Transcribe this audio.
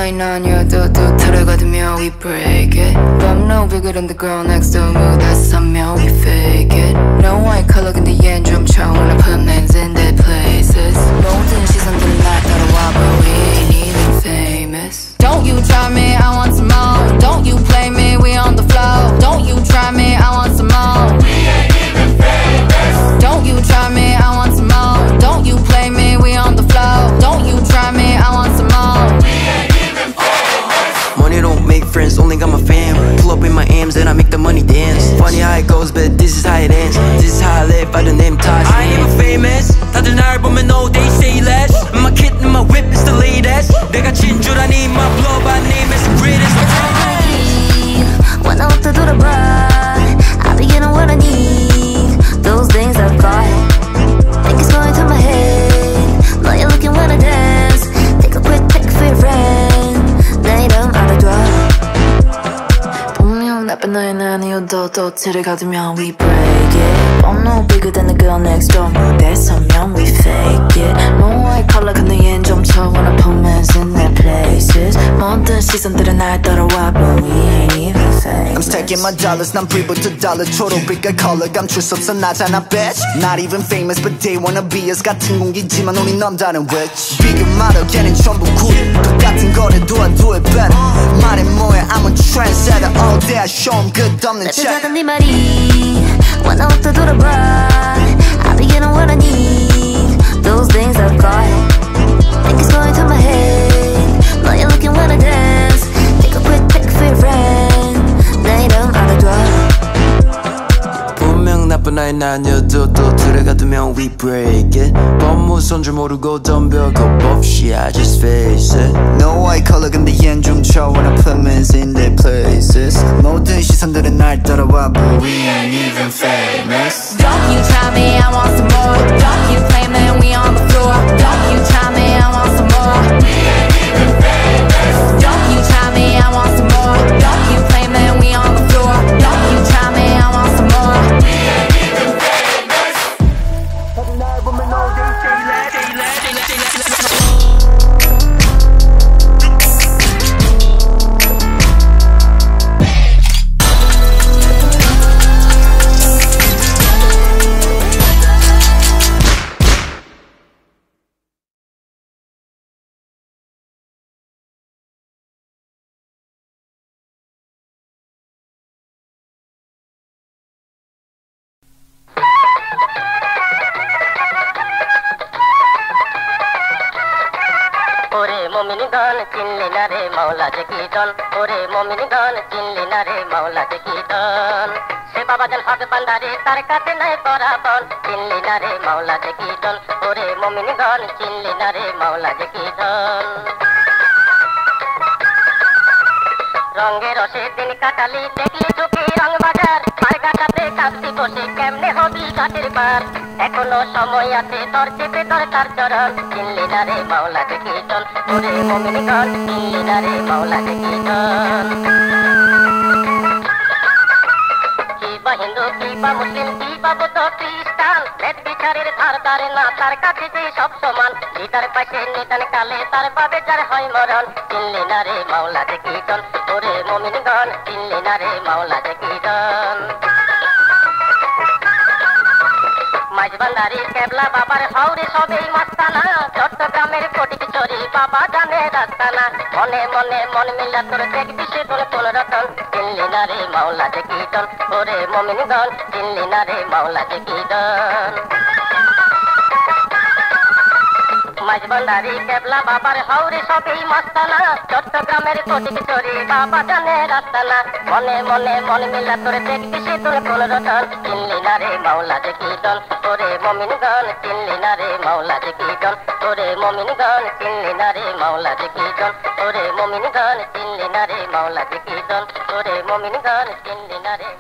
right now you're 또 들어가두면 we break it But I'm no bigger than the girl next door move that's somehow we fake it No white color 근데 얜 좀 처음 Wanna put men's in their places 모든 시선들은 날 따라와 But we ain't even famous Don't you try me, I want some more Don't you play me, we on the floor Don't you try me, I want some more We ain't even famous Don't you try me, I want some more Don't you play me, we on the floor Don't you try me, I want some more We ain't even famous Money don't make friends, only got my fam Pull up in my M's and I make the money dance Funny how it goes, but this is how it ends This is how I live by the name Taj I ain't even famous 다들 날 보면 no they say less My kid and my whip is the latest 내가 진주라니 my blood by name is the greatest When I look to the bright I be getting what I need Those things I've got Think it's going to my head Know you're looking when I dance Take a quick pic for your friend 내 이름 알아둬 분명 나쁜 너의 아니어도 또 들어가두면 we break it I'm no bigger than the girl next door 무대 서면 we fake it No white color 근데 얜 좀 쳐 Wanna put men's in their places 모든 시선들은 날 따라와 But we ain't even famous I'm stacking my dollars 난 불부터 달러 초록빛깔 컬러 감출 수 없어 나잖아 bitch Not even famous but they wanna be us 같은 공기지만 우린 남다른 witch 비교 말어 걔는 전부 굿 똑같은 거래 do I do it better 말해 뭐해 I'm a trendsetter all day I show 'em 끝없는 check 작은 네 말이 When I look to the bright I be getting what I need Those things I've got Think it's going to my head Know you're looking when I dance Take a quick pic for your friend 내 이름 알아둬 분명 나쁜 아이 아니어도 또 들어가두면 we break it 법무선 줄 모르고 덤벼 겁 없이 I just face it No white color 근데 얜 좀 쳐 Wanna put men's in their places 모든 시선들은 날 따라와 But we ain't even famous Don't you try me, I want some more Don't you play me, we on the floor Don't you try me, I want some more We ain't even famous Don't you try me, I want some more Don't you play me, we on the floor Don't you try me, I want some more We ain't even famous 날 보면 all day say less मोमिनगण चिनले ना रे मौला जे कीर्तन ओरे मोमिनगण चिनले ना रे मौला जे कीर्तन से बाबा जन हक बंदारे तार काते नहीं बराबर चिनले ना रे मौला जे कीर्तन ओरे मोमिनगण चिनले ना रे मौला जे कीर्तन रंगे रसे दिन काटाली देखली चुकी रंग बाजार मार काटाते कापती बसे केमने हबी घाटेर पार एखोनो समय आछे तोर চেপে তোর তার চরণ চিনলি না রে মাওলা যে কীর্তন ওরে মুমিনগণ চিনলি না রে মাওলা যে কীর্তন কি বা হিন্দু কি বা মুসলিম কি বা বৌদ্ধ খ্রিস্টান ভেদ বিচারের ধার ধারে না তার কাছে যে সব সমান গীতার পাশে নিদান কালে তার পাবে যার হয় মরণ চিনলি না রে মাওলা যে কীর্তন ওরে মুমিনগণ চিনলি না রে মাওলা যে কীর্তন মাঝবান্ধারি কেবলা বাবার হাওরে সবেই মাস্তানা চট্টগ্রামের কোটিক চরি বাবা জানে রাস্তানা মনে মনে মন মিলা তোর দেখবি সে তোর কোন রতন চিনলি না রে মাওলা যে কীর্তন ওরে মুমিনগণ চিনলি না রে মাওলা যে কীর্তন মাঝবান্ধারি কেবলা বাবার হাওরে সবেই মাস্তানা চট্টগ্রামের কোটিক চরি বাবা জানে রাস্তানা মনে মনে মন মিলা তোর দেখবি সে তোর কোন রতন চিনলি না রে মাওলা যে কীর্তন ওরে মুমিনগণ চিনলি না রে মাওলা যে কীর্তন ওরে মুমিনগণ চিনলি না রে মাওলা যে কীর্তন ওরে মুমিনগণ চিনলি না রে মাওলা যে কীর্তন ওরে মুমিনগণ চিনলি না রে